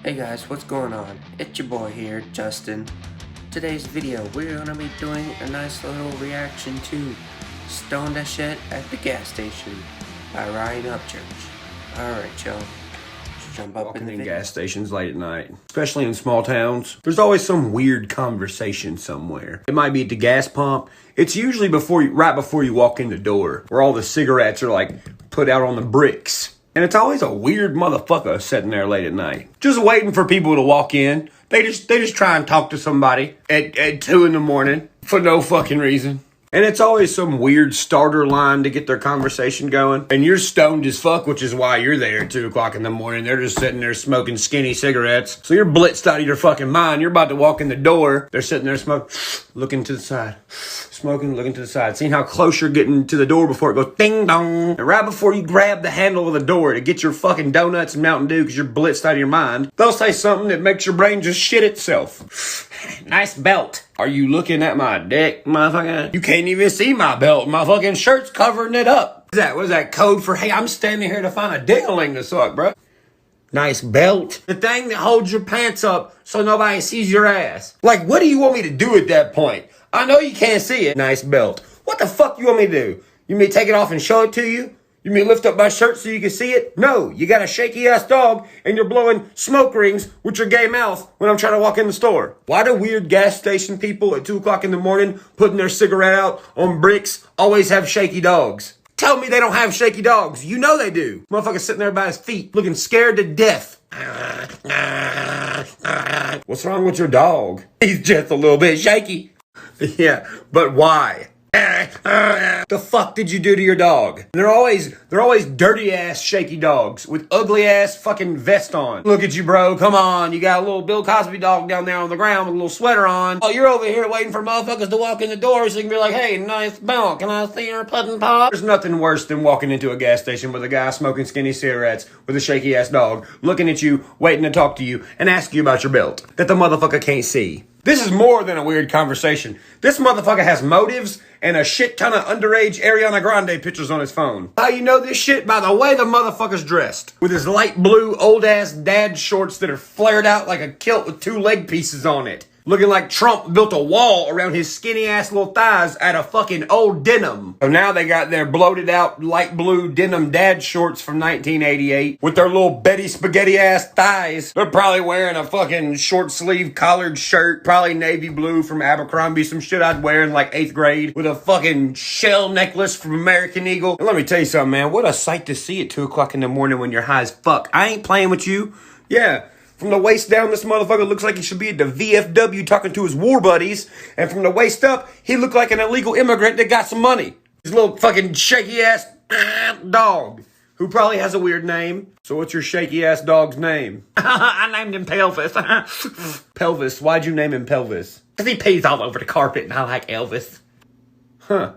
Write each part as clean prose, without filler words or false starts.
Hey guys, what's going on? It's your boy here, Justin. Today's video, we're gonna be doing a nice little reaction to Stone That Shit at the Gas Station by Ryan Upchurch. Alright, y'all. Let's jump up in the video. Gas stations late at night, especially in small towns, there's always some weird conversation somewhere. It might be at the gas pump. It's usually right before you walk in the door, where all the cigarettes are like put out on the bricks. And it's always a weird motherfucker sitting there late at night, just waiting for people to walk in. They just try and talk to somebody at 2 in the morning for no fucking reason. And it's always some weird starter line to get their conversation going. And you're stoned as fuck, which is why you're there at 2 o'clock in the morning. They're just sitting there smoking skinny cigarettes. So you're blitzed out of your fucking mind. You're about to walk in the door. They're sitting there smoking, looking to the side. Smoking, looking to the side, seeing how close you're getting to the door before it goes ding dong. And right before you grab the handle of the door to get your fucking donuts and Mountain Dew because you're blitzed out of your mind, they'll say something that makes your brain just shit itself. Nice belt. Are you looking at my dick, motherfucker? You can't even see my belt. My fucking shirt's covering it up. What is that code for, hey, I'm standing here to find a ding-a-ling to suck, bro? Nice belt. The thing that holds your pants up so nobody sees your ass. Like, what do you want me to do at that point? I know you can't see it. Nice belt. What the fuck you want me to do? You want me to take it off and show it to you? You want me to lift up my shirt so you can see it? No, you got a shaky ass dog and you're blowing smoke rings with your gay mouth when I'm trying to walk in the store. Why do weird gas station people at 2 o'clock in the morning putting their cigarette out on bricks always have shaky dogs? Tell me they don't have shaky dogs. You know they do. Motherfucker sitting there by his feet looking scared to death. What's wrong with your dog? He's just a little bit shaky. Yeah, but why? The fuck did you do to your dog? And they're always dirty ass shaky dogs with ugly ass fucking vest on. Look at you, bro. Come on. You got a little Bill Cosby dog down there on the ground with a little sweater on. Oh, you're over here waiting for motherfuckers to walk in the door so you can be like, hey, nice belt. Can I see your pudding pop? There's nothing worse than walking into a gas station with a guy smoking skinny cigarettes with a shaky ass dog looking at you, waiting to talk to you, and ask you about your belt that the motherfucker can't see. This is more than a weird conversation. This motherfucker has motives and a shit ton of underage Ariana Grande pictures on his phone. How you know this shit? By the way the motherfucker's dressed. With his light blue old ass dad shorts that are flared out like a kilt with 2 leg pieces on it. Looking like Trump built a wall around his skinny ass little thighs out of fucking old denim. So now they got their bloated out light blue denim dad shorts from 1988 with their little Betty Spaghetti ass thighs. They're probably wearing a fucking short sleeve collared shirt, probably navy blue from Abercrombie, some shit I'd wear in like 8th grade, with a fucking shell necklace from American Eagle. And let me tell you something, man, what a sight to see at 2 o'clock in the morning when you're high as fuck. I ain't playing with you. Yeah. From the waist down, this motherfucker looks like he should be at the VFW talking to his war buddies. And from the waist up, he looked like an illegal immigrant that got some money. His little fucking shaky ass dog, who probably has a weird name. So what's your shaky ass dog's name? I named him Pelvis. Pelvis, why'd you name him Pelvis? Because he pees all over the carpet and I like Elvis. Huh.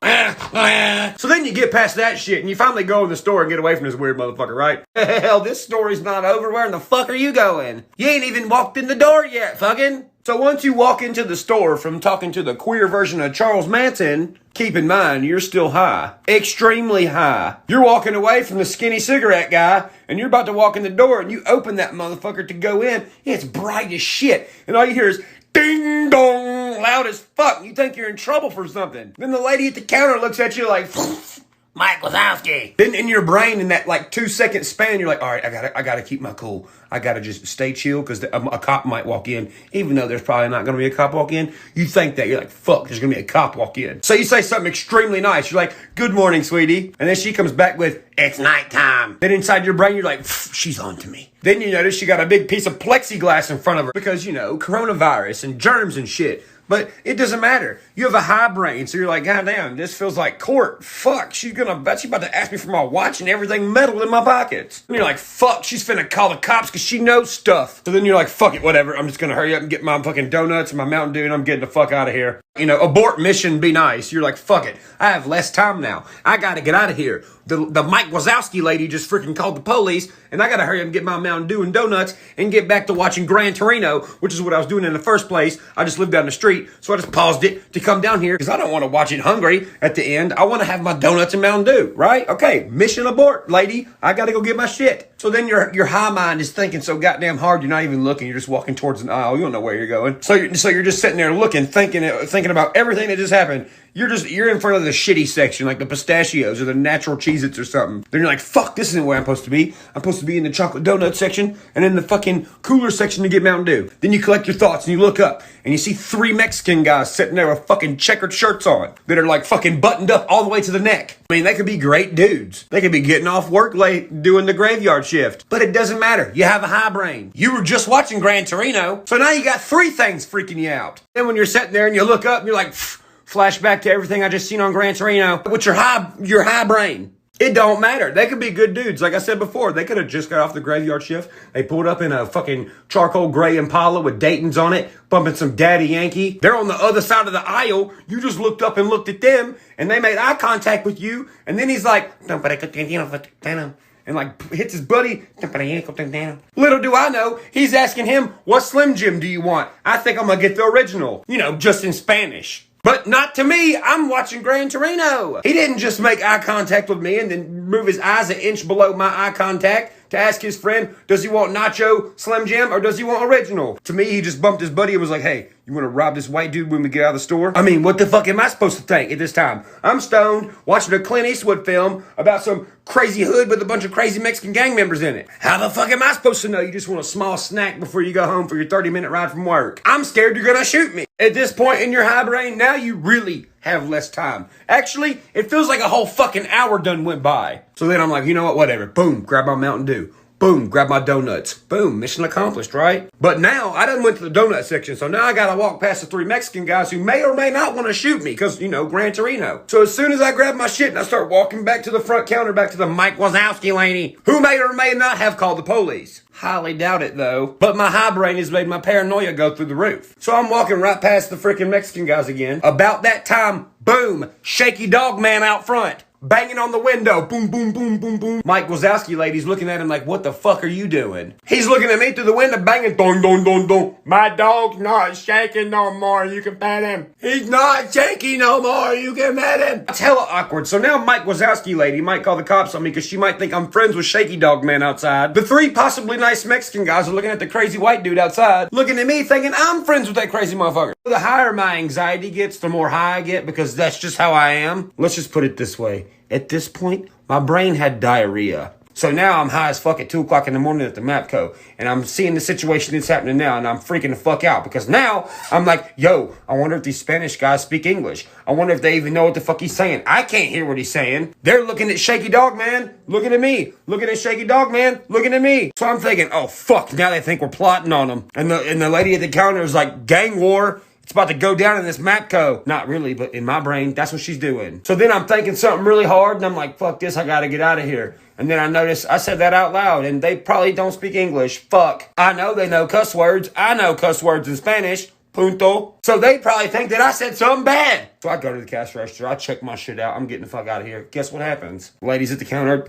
So then you get past that shit and you finally go in the store and get away from this weird motherfucker, right? Hell, this story's not over. Where in the fuck are you going? You ain't even walked in the door yet, fucking. So once you walk into the store from talking to the queer version of Charles Manson, keep in mind, you're still high. Extremely high. You're walking away from the skinny cigarette guy and you're about to walk in the door and you open that motherfucker to go in. It's bright as shit. And all you hear is ding dong, loud as fuck. You think you're in trouble for something. Then the lady at the counter looks at you like, Mike Wazowski. Then in your brain, in that like 2-second span, you're like, all right, I gotta keep my cool. I gotta just stay chill because a cop might walk in, even though there's probably not gonna be a cop walk in. You think that you're like, fuck, there's gonna be a cop walk in. So you say something extremely nice. You're like, good morning, sweetie. And then she comes back with, it's nighttime. Then inside your brain, you're like, she's on to me. Then you notice she got a big piece of plexiglass in front of her because, you know, coronavirus and germs and shit. But it doesn't matter. You have a high brain, so you're like, God damn, this feels like court. Fuck, she's about to ask me for my watch and everything metal in my pockets. And you're like, fuck, she's finna call the cops because she knows stuff. So then you're like, fuck it, whatever. I'm just gonna hurry up and get my fucking donuts and my Mountain Dew and I'm getting the fuck out of here. You know, abort mission, be nice. You're like, fuck it. I have less time now. I gotta get out of here. The Mike Wazowski lady just freaking called the police and I gotta hurry up and get my Mountain Dew and donuts and get back to watching Gran Torino, which is what I was doing in the first place. I just lived down the street, so I just paused it to come down here because I don't want to watch it hungry at the end. I want to have my donuts and Mountain Dew, right? Okay, mission abort, lady. I got to go get my shit. So then your high mind is thinking so goddamn hard, you're not even looking. You're just walking towards an aisle. You don't know where you're going. So you're just sitting there looking, thinking about everything that just happened. You're in front of the shitty section, like the pistachios or the natural Cheez-Its or something. Then you're like, fuck, this isn't where I'm supposed to be. I'm supposed to be in the chocolate donut section and in the fucking cooler section to get Mountain Dew. Then you collect your thoughts and you look up and you see 3 Mexican guys sitting there with fucking checkered shirts on that are like fucking buttoned up all the way to the neck. I mean, they could be great dudes. They could be getting off work late doing the graveyard shift. But it doesn't matter. You have a high brain. You were just watching Gran Torino. So now you got 3 things freaking you out. Then when you're sitting there and you look up and you're like, flashback to everything I just seen on Gran Torino with your high brain. It don't matter. They could be good dudes. Like I said before, they could have just got off the graveyard shift. They pulled up in a fucking charcoal gray Impala with Dayton's on it, bumping some Daddy Yankee. They're on the other side of the aisle. You just looked up and looked at them, and they made eye contact with you. And then he's like, and like hits his buddy. Little do I know, he's asking him, what Slim Jim do you want? I think I'm gonna get the original. You know, just in Spanish. But not to me. I'm watching Gran Torino. He didn't just make eye contact with me and then move his eyes an inch below my eye contact to ask his friend, does he want nacho, Slim Jim, or does he want original? To me, he just bumped his buddy and was like, hey, you want to rob this white dude when we get out of the store? I mean, what the fuck am I supposed to think at this time? I'm stoned, watching a Clint Eastwood film about some crazy hood with a bunch of crazy Mexican gang members in it. How the fuck am I supposed to know you just want a small snack before you go home for your 30-minute ride from work? I'm scared you're gonna shoot me. At this point in your high brain, now you really have less time. Actually, it feels like a whole fucking hour done went by. So then I'm like, you know what, whatever. Boom, grab my Mountain Dew. Boom, grab my donuts. Boom, mission accomplished, right? But now, I done went to the donut section, so now I gotta walk past the 3 Mexican guys who may or may not want to shoot me, because, you know, Gran Torino. So as soon as I grab my shit and I start walking back to the front counter, back to the Mike Wazowski lady, who may or may not have called the police. Highly doubt it, though. But my high brain has made my paranoia go through the roof. So I'm walking right past the freaking Mexican guys again. About that time, boom, shaky dog man out front. Banging on the window. Boom, boom, boom, boom, boom. Mike Wazowski lady's looking at him like, what the fuck are you doing? He's looking at me through the window banging. Don, don, don, don. My dog's not shaking no more. You can pet him. He's not shaky no more. You can pet him. It's hella awkward. So now Mike Wazowski lady might call the cops on me because she might think I'm friends with Shaky Dog Man outside. The 3 possibly nice Mexican guys are looking at the crazy white dude outside, looking at me thinking I'm friends with that crazy motherfucker. The higher my anxiety gets, the more high I get because that's just how I am. Let's just put it this way. At this point, my brain had diarrhea. So now I'm high as fuck at 2 o'clock in the morning at the MAPCO. And I'm seeing the situation that's happening now. And I'm freaking the fuck out. Because now I'm like, yo, I wonder if these Spanish guys speak English. I wonder if they even know what the fuck he's saying. I can't hear what he's saying. They're looking at Shaky Dog Man. Looking at me. Looking at Shaky Dog Man. Looking at me. So I'm thinking, oh fuck, now they think we're plotting on them. And the lady at the counter is like, gang war. It's about to go down in this MAPCO. Not really, but in my brain, that's what she's doing. So then I'm thinking something really hard, and I'm like, fuck this, I gotta get out of here. And then I notice I said that out loud, and they probably don't speak English. Fuck. I know they know cuss words. I know cuss words in Spanish. Punto. So they probably think that I said something bad. So I go to the cash register. I check my shit out. I'm getting the fuck out of here. Guess what happens? Ladies at the counter.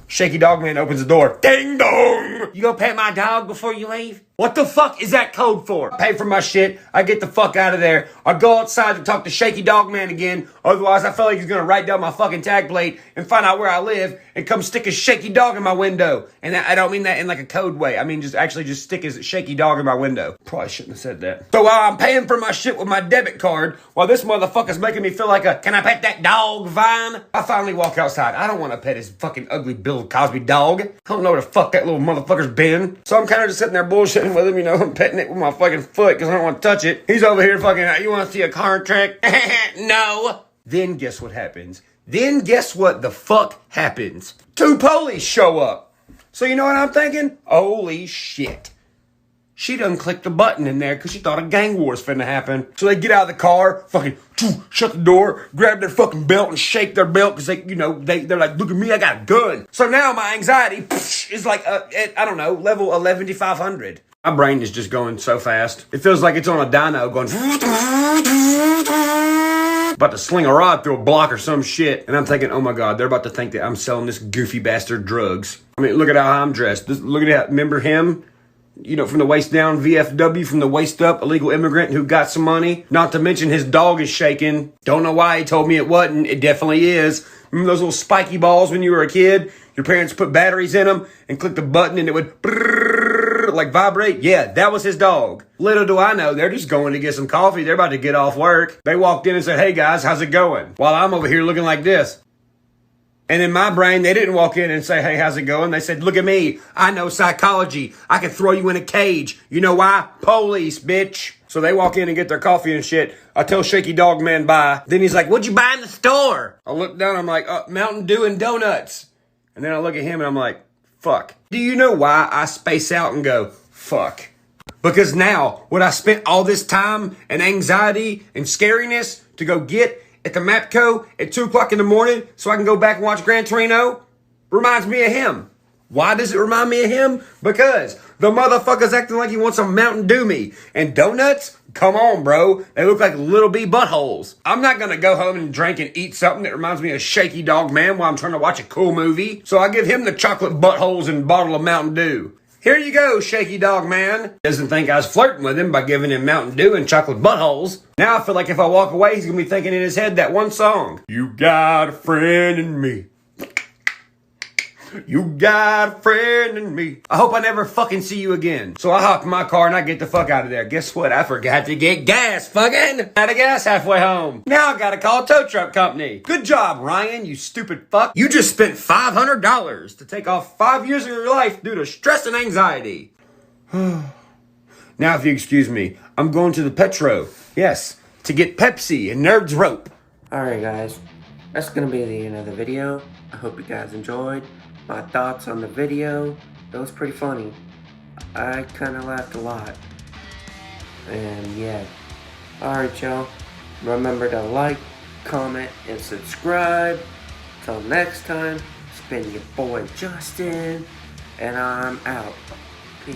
Shaky Dog Man opens the door. Ding dong! You gonna pet my dog before you leave? What the fuck is that code for? I pay for my shit. I get the fuck out of there. I go outside to talk to Shaky Dog Man again. Otherwise, I feel like he's gonna write down my fucking tag plate and find out where I live and come stick a shaky dog in my window. And I don't mean that in like a code way. I mean just stick his shaky dog in my window. Probably shouldn't have said that. So while I'm paying for my shit with my debit card, while this motherfucker's making me feel like a can I pet that dog vine, I finally walk outside. I don't want to pet his fucking ugly Bill Cosby dog. I don't know where the fuck that little motherfucker's been. So I'm kind of just sitting there bullshitting with him, you know, I'm petting it with my fucking foot because I don't want to touch it. He's over here fucking, you want to see a car trick? No. Then guess what happens? Then guess what the fuck happens? 2 police show up. So you know what I'm thinking? Holy shit. She done clicked the button in there because she thought a gang war was finna happen. So they get out of the car, fucking shut the door, grab their fucking belt and shake their belt because they, you know, they're like, look at me, I got a gun. So now my anxiety is like, at, I don't know, level 11,500. My brain is just going so fast. It feels like it's on a dyno going about to sling a rod through a block or some shit. And I'm thinking, oh my God, they're about to think that I'm selling this goofy bastard drugs. I mean, look at how I'm dressed. Look at that. Remember him? from the waist down, VFW, from the waist up, illegal immigrant who got some money. Not to mention his dog is shaking. Don't know why he told me it wasn't. It definitely is. Remember those little spiky balls when you were a kid? Your parents put batteries in them and clicked the button and it would like vibrate? Yeah, that was his dog. Little do I know, they're just going to get some coffee. They're about to get off work. They walked in and said, "Hey guys, how's it going?" While I'm over here looking like this. And in my brain, they didn't walk in and say, "Hey, how's it going?" They said, "Look at me. I know psychology. I can throw you in a cage. You know why? Police, bitch." So they walk in and get their coffee and shit. I tell Shaky Dog Man bye. Then he's like, "What'd you buy in the store?" I look down, I'm like, Mountain Dew and donuts. And then I look at him and I'm like, fuck. Do you know why I space out and go, fuck? Because now, what I spent all this time and anxiety and scariness to go get at the Mapco at 2 o'clock in the morning so I can go back and watch Gran Torino reminds me of him. Why does it remind me of him? Because the motherfucker's acting like he wants a Mountain Dew me. And donuts? Come on, bro. They look like little bee buttholes. I'm not gonna go home and drink and eat something that reminds me of Shaky Dog Man while I'm trying to watch a cool movie. So I give him the chocolate buttholes and bottle of Mountain Dew. Here you go, Shaky Dog Man. Doesn't think I was flirting with him by giving him Mountain Dew and chocolate buttholes. Now I feel like if I walk away, he's gonna be thinking in his head that one song. You got a friend in me. You got a friend in me. I hope I never fucking see you again. So I hop in my car and I get the fuck out of there. Guess what? I forgot to get gas, fucking. Out of gas halfway home. Now I gotta call a tow truck company. Good job, Ryan, you stupid fuck. You just spent $500 to take off 5 years of your life due to stress and anxiety. Now, if you excuse me, I'm going to the Petro. Yes, to get Pepsi and Nerd's Rope. Alright guys, that's gonna be the end of the video. I hope you guys enjoyed my thoughts on the video. It was pretty funny. I kind of laughed a lot. And yeah. Alright y'all. Remember to like, comment, and subscribe. Till next time, it's been your boy Justin. And I'm out. Peace.